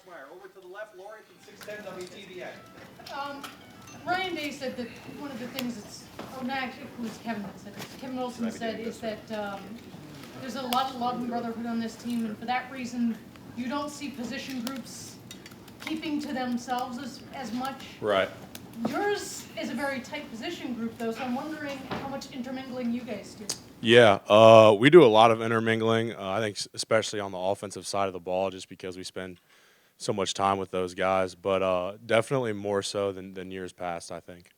Meyer. Over to the left, Lori from 610 WTVA. Ryan Day said that one of the things that's, no, actually, it was Kevin that said it. Kevin Olson said is that there's a lot of love and brotherhood on this team, and for that reason, you don't see position groups keeping to themselves as much. Right. Yours is a very tight position group, though, so I'm wondering how much intermingling you guys do. Yeah, we do a lot of intermingling. I think especially on the offensive side of the ball, just because we spend so much time with those guys. But definitely more so than years past, I think.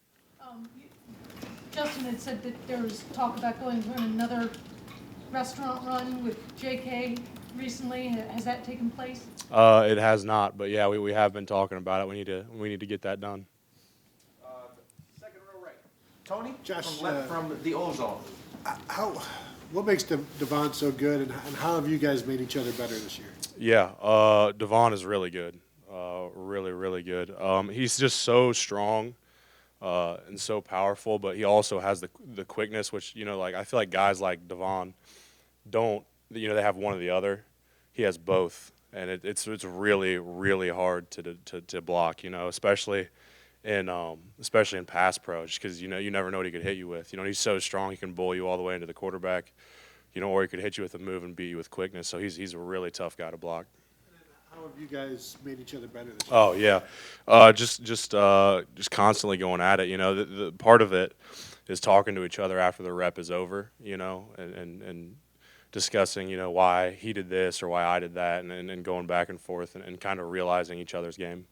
Justin had said that there was talk about going on another restaurant run with JK recently. Has that taken place? It has not, but yeah, we have been talking about it. We need to get that done. Second row right. Tony Josh, from the Ozone. What makes Devon so good, and how have you guys made each other better this year? Yeah, Devon is really good, really, really good. He's just so strong and so powerful, but he also has the quickness, which, like I feel like guys like Devon don't, they have one or the other. He has both, and it's really, really hard to block, especially in pass pro, just because you never know what he could hit you with. He's so strong, he can bowl you all the way into the quarterback, or he could hit you with a move and beat you with quickness. So he's a really tough guy to block. How have you guys made each other better this year? Oh yeah, just constantly going at it. The part of it is talking to each other after the rep is over. And discussing why he did this or why I did that, and going back and forth and kind of realizing each other's game.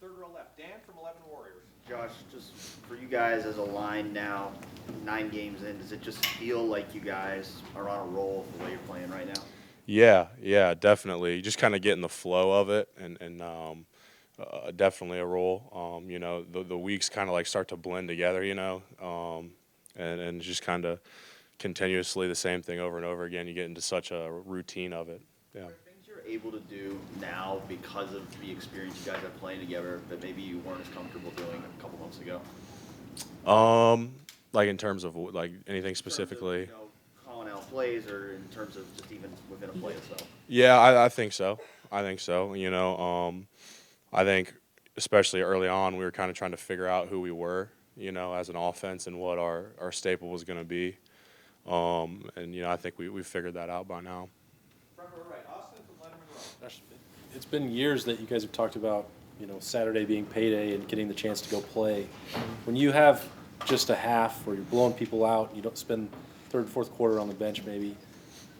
Third row left. Dan from 11 Warriors. Josh, just for you guys as a line now, 9 games in, does it just feel like you guys are on a roll the way you're playing right now? Yeah, definitely. You just kind of get in the flow of it, and definitely a roll. The weeks kind of like start to blend together, and just kind of continuously the same thing over and over again. You get into such a routine of it. Yeah. Are there things you're able to do now because of the experience you guys have playing together that maybe you weren't as comfortable doing a couple months ago? Like in terms of like anything specifically. In terms of, calling out plays, or in terms of just even within a play itself. Yeah, I think so. I think especially early on, we were kind of trying to figure out who we were, as an offense and what our staple was going to be. And I think we figured that out by now. Front row right. Austin from Lettermen Row. Gosh, it's been years that you guys have talked about, Saturday being payday and getting the chance to go play. When you have just a half where you're blowing people out, you don't spend third, fourth quarter on the bench maybe.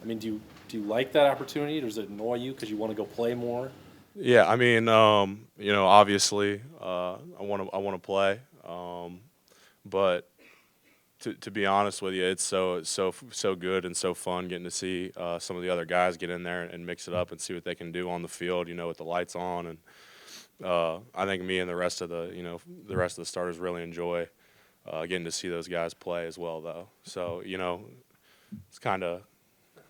I mean, do you like that opportunity, or does it annoy you because you want to go play more? Yeah, I mean, obviously, I want to play, but to be honest with you, it's so good and so fun getting to see some of the other guys get in there and mix it up and see what they can do on the field, with the lights on. And I think me and the rest of the starters really enjoy getting to see those guys play as well, though. So it's kind of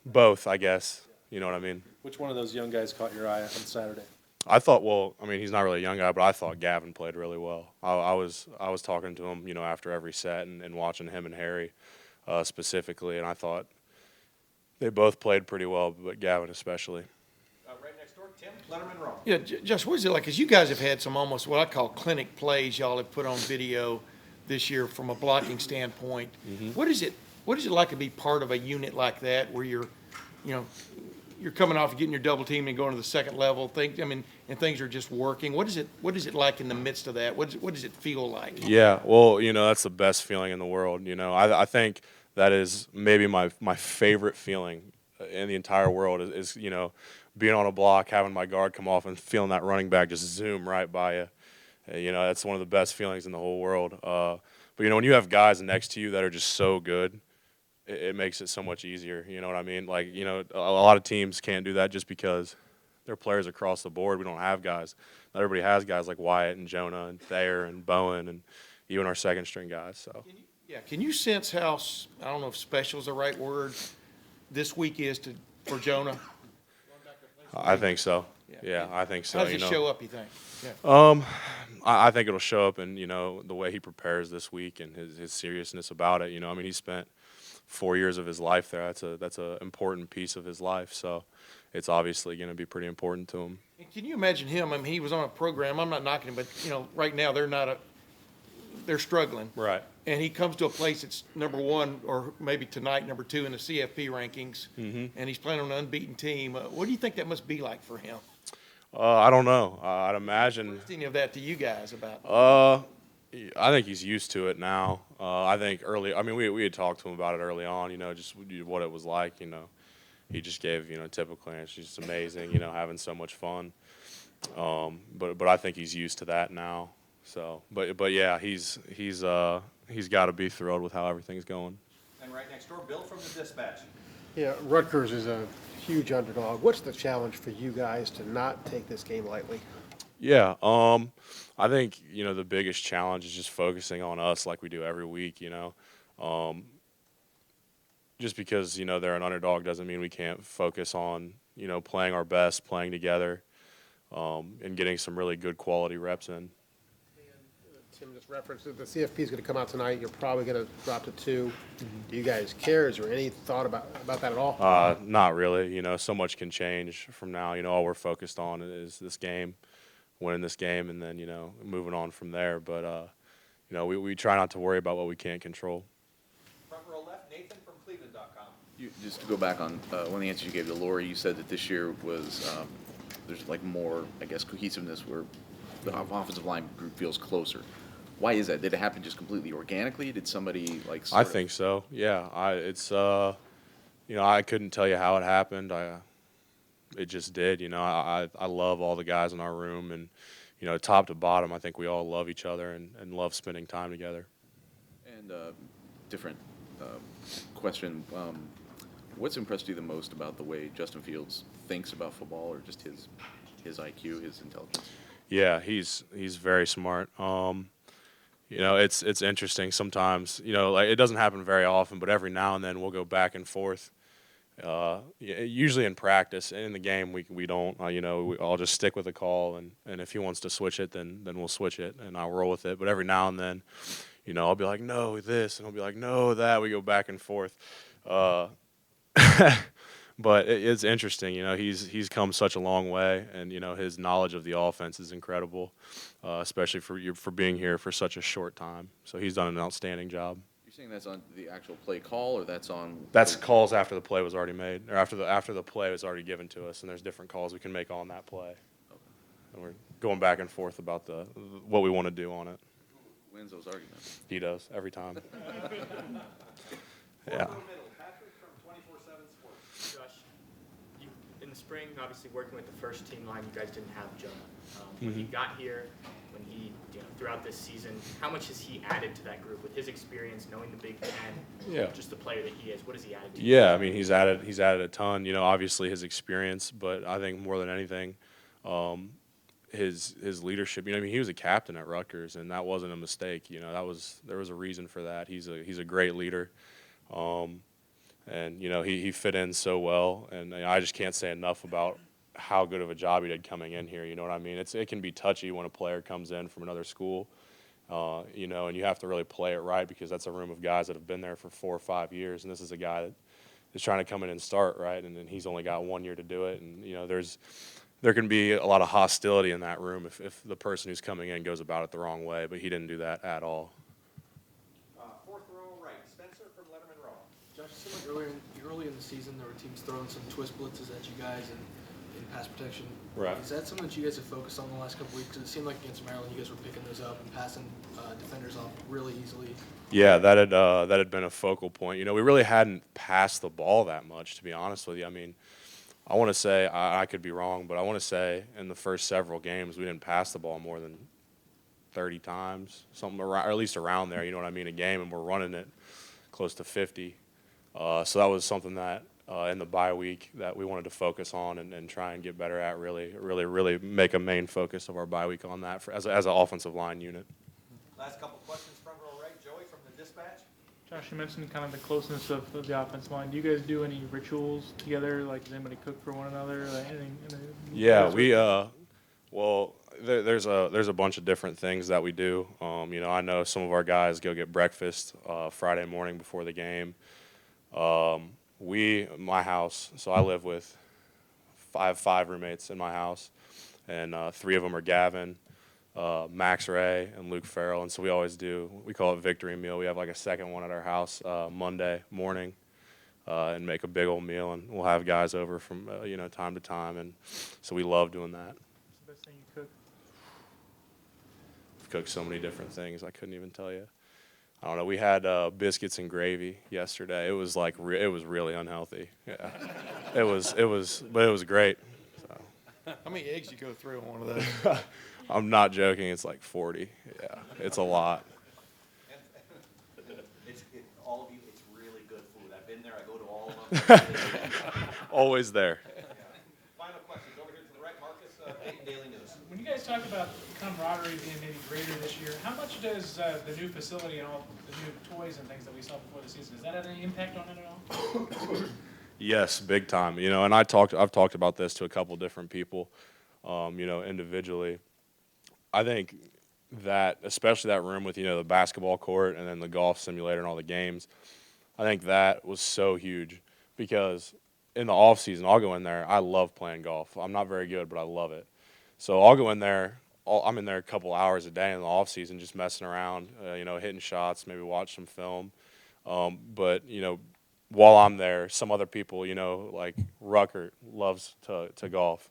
both, I guess. You know what I mean? Which one of those young guys caught your eye on Saturday? I thought, he's not really a young guy, but I thought Gavin played really well. I was talking to him, after every set and watching him and Harry specifically, and I thought they both played pretty well, but Gavin especially. Right next door, Tim, Lettermen Row. Yeah, Josh, what is it like? Because you guys have had some almost what I call clinic plays y'all have put on video this year from a blocking standpoint. Mm-hmm. What is it like to be part of a unit like that where you're coming off of getting your double team and going to the second level, and things are just working? What is it like in the midst of that? What does it feel like? Yeah, well, that's the best feeling in the world. I think that is maybe my favorite feeling in the entire world is being on a block, having my guard come off, and feeling that running back just zoom right by you. That's one of the best feelings in the whole world. But when you have guys next to you that are just so good, it makes it so much easier. You know what I mean? Like, a lot of teams can't do that just because they're players across the board. We don't have guys. Not everybody has guys like Wyatt and Jonah and Thayer and Bowen and even our second string guys. So. Can you sense how, I don't know if special is the right word, this week is for Jonah? I think so. Yeah, I think so. How does he show up, you think? Yeah. I think it'll show up in, the way he prepares this week and his seriousness about it. He spent 4 years of his life there. That's a important piece of his life. So it's obviously going to be pretty important to him. And can you imagine him? I mean, he was on a program. I'm not knocking him, but right now they're struggling. Right. And he comes to a place that's number one, or maybe tonight number two in the CFP rankings. And he's playing on an unbeaten team. What do you think that must be like for him? I don't know. I'd imagine. Any of that to you guys about? I think he's used to it now. I think we had talked to him about it early on, just what it was like, He just gave, typical answers. Just amazing, having so much fun. But I think he's used to that now. So, but yeah, he's got to be thrilled with how everything's going. And right next door, Bill from the Dispatch. Yeah, Rutgers is a huge underdog. What's the challenge for you guys to not take this game lightly? Yeah, I think the biggest challenge is just focusing on us like we do every week. Just because they're an underdog doesn't mean we can't focus on playing our best, playing together, and getting some really good quality reps in. Tim just referenced that the CFP is going to come out tonight. You're probably going to drop to 2. Do you guys care? Is there any thought about that at all? Not really. So much can change from now. All we're focused on is this game, winning this game, and then moving on from there. But we try not to worry about what we can't control. Front row left, Nathan from Cleveland.com. Just to go back on one of the answers you gave to Lori, you said that this year was there's like more, I guess, cohesiveness where the offensive line group feels closer. Why is that? Did it happen just completely organically? Did somebody I think so. Yeah, I couldn't tell you how it happened. It just did. I love all the guys in our room, and top to bottom, I think we all love each other and love spending time together. And different question. What's impressed you the most about the way Justin Fields thinks about football, or just his IQ, his intelligence? Yeah, he's very smart. It's interesting sometimes. Like it doesn't happen very often, but every now and then we'll go back and forth. Usually in practice, in the game we don't. I'll just stick with the call, and if he wants to switch it, then we'll switch it, and I'll roll with it. But every now and then, I'll be like, no, this, and he'll be like, no, that. We go back and forth. But it's interesting, he's come such a long way, and his knowledge of the offense is incredible, especially for being here for such a short time. So he's done an outstanding job. You're saying that's on the actual play call, or that's on? That's calls after the play was already made, or after the play was already given to us, and there's different calls we can make on that play. Okay. And we're going back and forth about what we want to do on it. Who wins those arguments? He does every time. Fourth Yeah. row middle, Patrick from 24/7 Sports. Josh, in the spring, obviously working with the first team line, you guys didn't have Jonah. When he got here, when he, throughout this season, how much has he added to that group with his experience, knowing the Big Ten, Yeah. just the player that he is? What has he added to? Yeah, I mean he's added a ton. Obviously his experience, but I think more than anything, his leadership. He was a captain at Rutgers, and that wasn't a mistake. There was a reason for that. He's a great leader. And he fit in so well, and I just can't say enough about how good of a job he did coming in here. You know what I mean? It can be touchy when a player comes in from another school, and you have to really play it right, because that's a room of guys that have been there for 4 or 5 years, and this is a guy that is trying to come in and start right, and then he's only got 1 year to do it, and there can be a lot of hostility in that room if the person who's coming in goes about it the wrong way, but he didn't do that at all. Fourth row right, Spencer from Lettermen Row. Josh, it seemed like early in the season there were teams throwing some twist blitzes at you guys and in pass protection. Right. Is that something that you guys have focused on the last couple weeks? Because it seemed like against Maryland you guys were picking those up and passing defenders off really easily. Yeah, that had been a focal point. We really hadn't passed the ball that much, to be honest with you. I want to say, I could be wrong, but I want to say in the first several games we didn't pass the ball more than 30 times, something around, or at least around there, a game, and we're running it close to 50. So that was something that in the bye week that we wanted to focus on and try and get better at, really make a main focus of our bye week on that as an offensive line unit. Last couple questions, front row right, Joey from the Dispatch. Josh, you mentioned kind of the closeness of the offensive line. Do you guys do any rituals together? Like, does anybody cook for one another? Yeah, we well, there's a bunch of different things that we do. I know some of our guys go get breakfast Friday morning before the game. My house, so I live with I have 5 roommates in my house, and 3 of them are Gavin, Max Ray, and Luke Farrell. And so we call it victory meal. We have like a second one at our house Monday morning, and make a big old meal, and we'll have guys over from time to time, and so we love doing that. What's the best thing you cook? I've cooked so many different things I couldn't even tell you. I don't know. We had biscuits and gravy yesterday. It was like it was really unhealthy. Yeah, but it was great. So. How many eggs you go through on one of those? I'm not joking. It's like 40. Yeah, it's a lot. All of you, it's really good food. I've been there. I go to all of them. Always there. Final questions. Over here to the right, Marcus, Daily News. When you guys talk about camaraderie being maybe greater this year, how much does the new facility and all the new toys and things that we saw before the season, does that have any impact on it at all? Yes, big time. And I've talked about this to a couple different people, individually. I think that, especially that room with, the basketball court and then the golf simulator and all the games, I think that was so huge because in the off season, I'll go in there. I love playing golf. I'm not very good, but I love it. So I'll go in there. I'm in there a couple hours a day in the off season, just messing around, hitting shots, maybe watch some film. But while I'm there, some other people, like Ruckert loves to golf.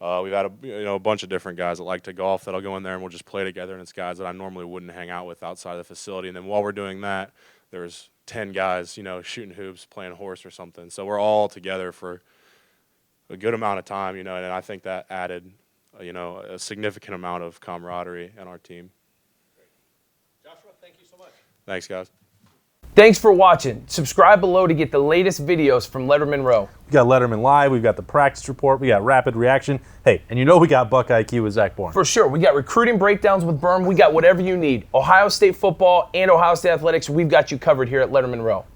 We've had a bunch of different guys that like to golf that'll go in there and we'll just play together, and it's guys that I normally wouldn't hang out with outside of the facility. And then while we're doing that, there's 10 guys, shooting hoops, playing horse or something. So we're all together for a good amount of time, and I think that added, a significant amount of camaraderie in our team. Joshua, thank you so much. Thanks, guys. Thanks for watching. Subscribe below to get the latest videos from Lettermen Row. We got Letterman Live, we've got the practice report, we got rapid reaction. Hey, and we got Buckeye IQ with Zach Bourne. For sure. We got recruiting breakdowns with Berm. We got whatever you need. Ohio State football and Ohio State athletics, we've got you covered here at Lettermen Row.